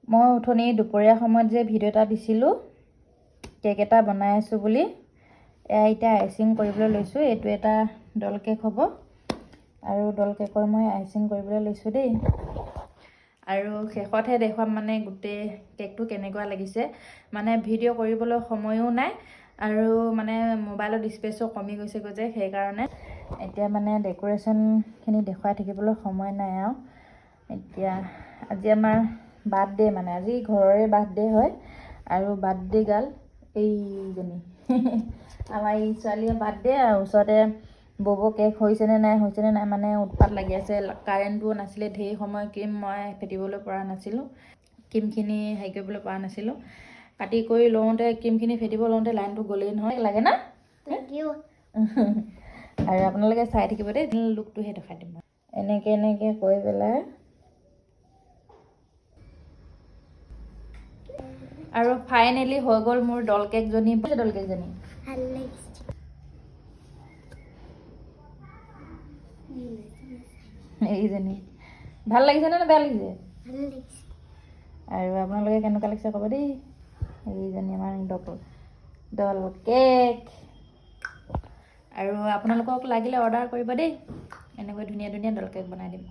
মই উঠনি দুপৰীয়া সময়ত যে ভিডিঅ' এটা দিছিলোঁ কেক এটা বনাই আছোঁ বুলি, এয়া এতিয়া আইচিং কৰিবলৈ লৈছোঁ। এইটো এটা ডল কেক হ'ব আৰু ডল কেকৰ মই আইচিং কৰিবলৈ লৈছোঁ দেই। আৰু শেষতহে দেখুৱাম মানে গোটেই কেকটো কেনেকুৱা লাগিছে। মানে ভিডিঅ' কৰিবলৈ সময়ো নাই আৰু মানে মোবাইলৰ স্পেচো কমি গৈছেগৈ যে, সেইকাৰণে এতিয়া মানে ডেক'ৰেশ্যনখিনি দেখুৱাই থাকিবলৈ সময় নাই আৰু। এতিয়া আজি আমাৰ বাৰ্থডে, মানে আজি ঘৰৰে বাৰ্থডে হয় আৰু বাৰ্থডে গাৰ্ল এইজনী আমাৰ এই ছোৱালীৰ বাৰ্থডে। আৰু ওচৰতে বব কেক হৈছেনে নাই মানে উৎপাত লাগি আছে। কাৰেণ্টটো নাছিলে ঢেৰ সময়, ক্ৰীম মই ফেটিবলৈ পৰা নাছিলোঁ, ক্ৰীমখিনি হেৰি কৰিবলৈ পৰা নাছিলোঁ। কাটি কৰি লওঁতে ক্ৰীমখিনি ফেটিব লওঁতে লাইনটো গ'লেই নহয়, লাগে না আৰু আপোনালোকে চাই থাকিব দেই, লুকটোহে দেখাই দিম। এনেকৈ কৰি পেলাই আৰু ফাইনেলি হৈ গ'ল মোৰ ডল কেকজনী। ডল কেকজনী এইজনী ভাল লাগিছে নে বেয়া লাগিছে? আৰু আপোনালোকে কেনেকুৱা লাগিছে ক'ব দেই। এইজনী আমাৰ ডল কেক। আৰু আপোনালোকক লাগিলে অৰ্ডাৰ কৰিব দেই, এনেকৈ ধুনীয়া ধুনীয়া ডল কেক বনাই দিম।